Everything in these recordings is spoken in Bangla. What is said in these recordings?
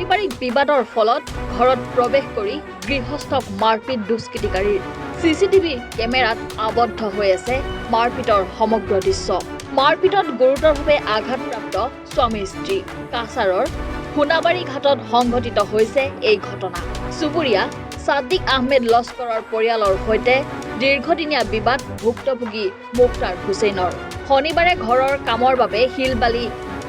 পাৰিবাৰিক বিবাদৰ ফলত ঘৰত প্ৰৱেশ কৰি গৃহস্থক মাৰপিট দুষ্কৃতিকাৰীৰ চিচিটিভি কেমেৰাত আবদ্ধ হৈ আছে মাৰপিটৰ সমগ্ৰ দৃশ্য। মাৰপিটত গুৰুতৰভাৱে আঘাতপ্ৰাপ্ত স্বামী স্ত্ৰী। কাছাৰৰ সোণাবাৰী ঘাটত সংঘটিত হৈছে এই ঘটনা। চুবুৰীয়া ছাদিক আহমেদ লস্কৰৰ পৰিয়ালৰ সৈতে দীৰ্ঘদিনীয়া বিবাদ ভুক্তভোগী মুখতাৰ হুছেইনৰ। শনিবাৰে ঘৰৰ কামৰ বাবে শিল বালি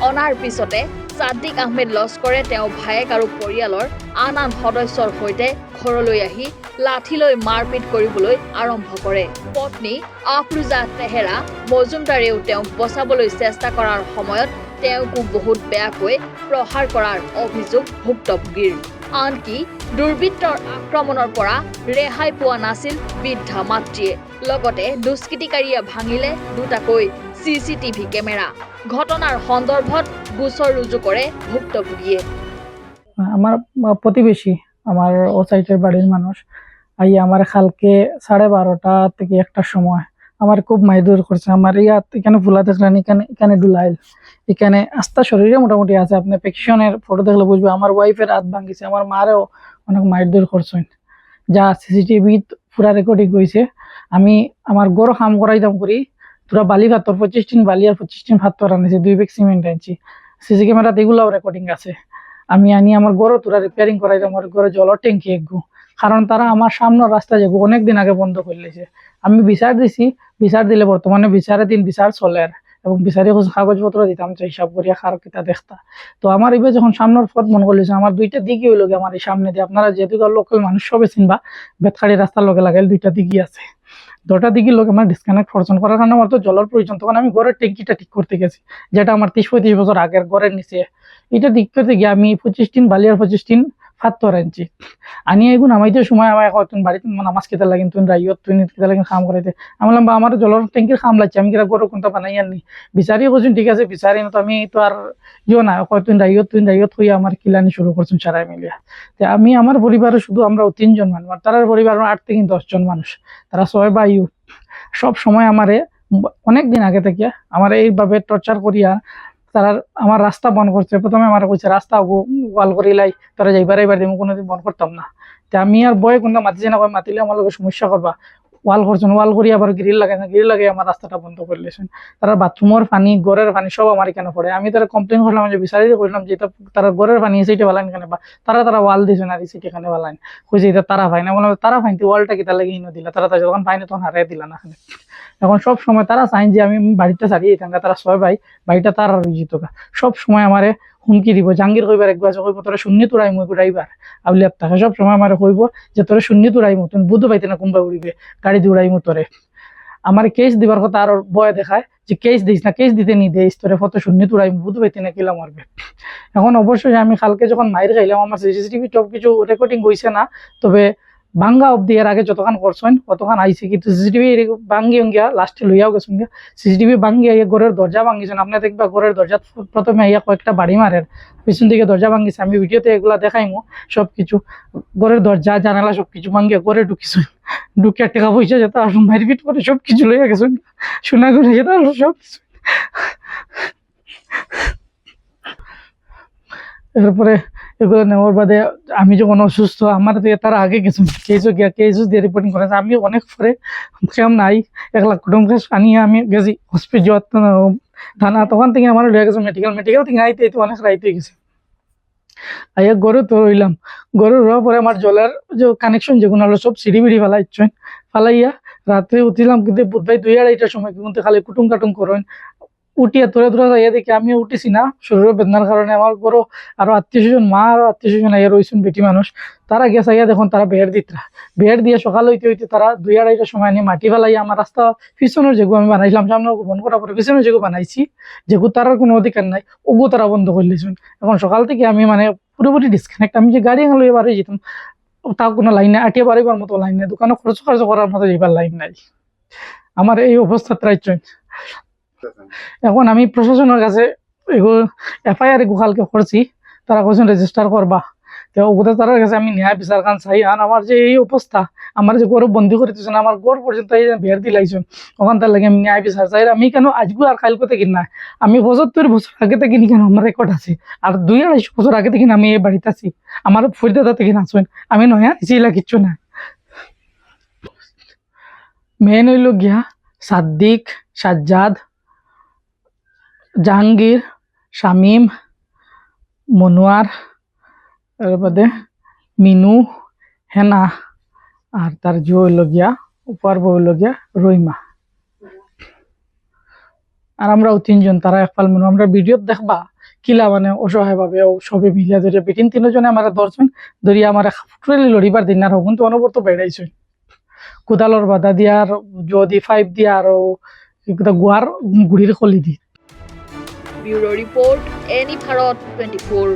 অনাৰ পিছতে ছাদিক আহমেদ লস্কৰে তেওঁ ভায়েক আৰু পৰিয়ালৰ আন সদস্যৰ সৈতে ঘৰলৈ আহি লাঠি লৈ মাৰপিট কৰিবলৈ আৰম্ভ কৰে। পত্নী আফৰোজা তেহেৰা মজুমদাৰেও তেওঁক বচাবলৈ চেষ্টা কৰাৰ সময়ত তেওঁকো বহুত বেয়াকৈ প্ৰহাৰ কৰাৰ অভিযোগ ভুক্তভোগীৰ। আনকি দুৰ্বৃত্তৰ আক্ৰমণৰ পৰা ৰেহাই পোৱা নাছিল বৃদ্ধা মাতৃয়ে। লগতে দুষ্কৃতিকাৰীয়ে ভাঙিলে দুটাকৈ চিচিটিভি কেমেৰা। ঘটনাৰ সন্দৰ্ভত গোচৰ ৰুজু কৰে ভুক্তভোগীয়ে। আমার প্রতিবেশী আমার ও সাইডের বাড়ির মানুষ আইয়া আমার কালকে 12:30 থেকে 1টার সময় আমার খুব মাইদুর করছে। আমার এখানে ফুলা দেখলেন, এখানে ডুলাইল, এখানে আস্থা শরীরে মোটামুটি আছে। আপনি পেকিশনের ফটো দেখলে বুঝবে। আমার ওয়াইফের হাত ভাঙিছে, আমার মারেও অনেক মাইদুর করছেন, যা সিসিটিভি পুরা রেকর্ডিং হয়েছে। আমি আমার গড় কাম করাইতাম করি তোরা বালি ভাতর 25 টিন বালি আর 25 টিন ভাত আনছি, 2 ব্যাগ সিমেন্ট আনছি। সিসি ক্যামেরাতে এগুলাও রেকর্ডিং আছে। আমি আনি আমার গড় তোরা রিপেয়ারিং করাইতাম, আমার ঘরে জলের ট্যাঙ্কি একগু। কারণ তারা আমার সামনের রাস্তা যাবো অনেকদিন আগে বন্ধ করলেছে। আমি বিচার দিছি, বিচার দিলে বর্তমানে বিচারের দিন বিচার চলে এবং বিচারে কাগজপত্র দিতাম হিসাব করিয়া কারো কিতা দেখতা। তো আমার এবার যখন সামনের পথ মন করলেছে, আমার 2টা দিকই হইল আমার এই সামনে দিয়ে। আপনারা যেহেতু লোকাল মানুষ সবে চিনবা, বেতখাড়ি রাস্তার লগে লাগাইল 2টা দিকই আছে। 2টা দিকের লোক আমার ডিসকানেক্ট ফরচন করার কারণে আমার তো জলের প্রয়োজন। তখন আমি ঘরের ট্যাঙ্কিটা ঠিক করতে গেছি, যেটা আমার 30-35 বছর আগের ঘরের নিচে। এটা ঠিক করতে গিয়ে আমি 25 টিন বালি আর 25 টিন ফাত্তর আনছি। আনি এগুন নামাইতে সময় আমার তুমি বাড়িতে নামাজ খেতে লাগেন, তুমি রাইয়ত তুমি খেতে লাগেন খাম করাইতে। আমি বললাম বা আমার জলের ট্যাঙ্কির খাম লাগছে, আমি কিনা গরু কোনটা বানাই আনি। বিচারি করছেন ঠিক আছে, বিচারি তো আমি তো আর না তুমি রাইয়ত হইয়া আমার কিলানি শুরু করছেন সারাই মিলিয়া। আমি আমার পরিবারে শুধু আমরা 3 জন মানুষ, আর তার পরিবার 8 থেকে 10 জন মানুষ। তারা 6 ভাই। সব সময় আমারে অনেক দিন আগে থেকে আমার এইভাবে টর্চার করিয়া তারা আমার রাস্তা বন্ধ করছে। প্রথমে আমার কইছে রাস্তা ওয়াল করিলাই তারা যাইবার আমি কোনোদিন বন্ধ করতাম না। আমি আর বয়ে কোনটা মাতিছে না, মাতিলে আমার লোক সমস্যা করবা। ওয়াল করছেন, ওয়াল করি আবার গ্রিল লাগাইছেন, গ্রিল লাগিয়ে আমার রাস্তাটা বন্ধ করে দিয়েছেন। তারা বাথরুমের পানি ঘরের পানি সব আমার এখানে পড়ে। আমি তারা কমপ্লেন করলাম, যে বিচারি করলাম যে তারা ঘরের পানি এসে বালাইন কেন, বা তারা ওয়াল দিয়েছেন আর এসে এখানে বালাইন কইছে এটা তারা পাই না। বললাম তারা পাইনি, ওয়ালটা কি তার লাগিয়ে দিলা, তারা যখন পাইনি তখন হারাই দিলা না। এখন সব সময় তারা চাইন যে আমি বাড়িতে ছাড়িয়ে থাকা। তারা 6 ভাই, বাড়িটা তার রুজিত। সব সময় আমারে হুমকি দিব, জাহাঙ্গীর কইবার একবার কইব তোরা শূন্য তোরাই মুই উড়াইবার আউলিয়ার থাকে। সব সময় আমার কইব যে তোরা শূন্য তোরাই মু, তুমি বুঝতে পাইতে না কোনবা উড়িবে, গাড়ি দৌড়াই মু তোরে। আমার কেস দিবার কথা আর ভয় দেখায় যে কেস দিস না, কেস দিতে নি দেশ তোরে ফটো শূন্য তোরাই বুঝতে পাইতে না কিলা মারবে। এখন অবশ্যই আমি কালকে যখন মাইর খাইলাম, আমার সিসিটিভি সব কিছু রেকর্ডিং হয়েছে না, তবে ভাঙ্গা অব্দি এর আগে যতক্ষণ করছেন অতক্ষণ আইসি। কিন্তু সিসিটিভি ভাঙ্গি গিয়া লাস্টে লইয়াও গেছেন গিয়া। সিসিটিভি ভাঙ্গি আইয়া ঘরের দরজা ভাঙ্গিছেন। আপনি দেখবা ঘরের দরজা প্রথমে আইয়া কয়েকটা বাড়ি মারেন, পিছন দিকে দরজা ভাঙ্গিছে। আমি ভিডিওতে এগুলা দেখাইমু সবকিছু। ঘরের দরজা জানালা সবকিছু ভাঙ্গিয়া ঘরে ঢুকিছেন, ঢুকিয়া টাকা পয়সা যেতে আসুন মারপিট করে সবকিছু লইয়া গেছেন, সোনা করে যেতে আসুন সবকিছু। এরপরে এগুলো নেওয়ার বাদে আমি যখন অসুস্থ, আমার তারা আগে গেছে কেসও দিয়ে রিপোর্টিং করেছে। আমি অনেক পরে কেমন নাই 1 লাখ কুটুম কেস আনিয়ে আমি গেছি হসপিটাল থানা। তখন থেকে আমার লয়ে গেছে মেডিকেল থেকে আইতে অনেক রাইতে গেছে। আইয়া গরু তো রইলাম, গরু রোয়ার পরে আমার জলের যে কানেকশন যেগুলো হলো সব সিঁড়ি বিড়ি ফালাইয়া রাত্রে উঠিলাম। কিন্তু বুধবার 2-2:30টার সময় কিন্তু খালি কুটুম কাটুম করেন। উঠিয়া তোরা যাইয়া দেখি আমি উঠিছি না শরীরের বেদনার কারণে। আমার বড় আরো আত্মীয়-স্বজন, মা আরো আত্মীয়-স্বজন আইয়া রয়েছেন, বেটি মানুষ। তারা গেছে আইয়া দেখুন তারা বেড় দিয়ে সকাল হইতে তারা 2-2:30টার সময় নিয়ে মাটি ফেলাইয়া আমার রাস্তা পিছনের যেগু আমি বানাইছিলাম, সামনে বন্ধ করার পরে পিছনের যেগু বানাইছি, যেগু তার কোনো অধিকার নাই, ওগু তারা বন্ধ করলেছেন। এখন সকাল থেকে আমি পুরোপুরি ডিসকানেক্ট। আমি যে গাড়ি লইয়া বাড়ি যেতাম তা কোনো লাইন নাই, আটিয়া বাড়িবার মতো লাইন নাই, দোকানে খরচ করার মতো যাইবার লাইন নাই। আমার এই অবস্থা ত্রাইছেন। এখন আমি প্রশাসনের কাছে এগুলো FIR কালকে করছি, তারা কইছেন রেজিস্টার করবা। তো উপদেষ্টার কাছে আমি ন্যায় বিচার খান চাই। আর আমার যে এই অবস্থা, আমার যে গৌরব বন্দি করে দিচ্ছেন, আমার গড় পর্যন্ত এই বের দিলাইছেন, ওখান তার লাগে আমি ন্যায় বিচার চাই। আমি কেন আজকে আর কালকে থেকে না, আমি 75 বছর আগে থেকে কেন আমার রেকর্ড আছে, আর 2-250 বছর আগে থেকে আমি এই বাড়িতে আছি, আমার ফরিদাদা থেকে নাচবেন, আমি নয়া চিলা কিচ্ছু না। মেন হইল গিয়া সাদ্দিক, সাজ্জাদ, জাহাঙ্গীর, শামীম, মনোয়ার, এর বাদে মিনু, হেনা, আর তার যে হইল গিয়া উপর বউ হইল গিয়া রইমা। আর আমরাও 3জন, তারা একপাল মনে আমরা ভিডিও দেখবা কিলা মানে অসহায় ভাবে সবে মিলিয়া ধরিয়া বিটিন 3জনে আমার ধরছেন, ধরিয়া আমার ফুটলি লড়িবার দিন আর হগুন তো অনবরত বেড়াইছেন, কোদালর বাধা দিয়া আর যদি 5 দিয়া আর গুয়ার গুড়ির খলি দি। ব্যুরো রিপোর্ট, এনি ভাৰত 24।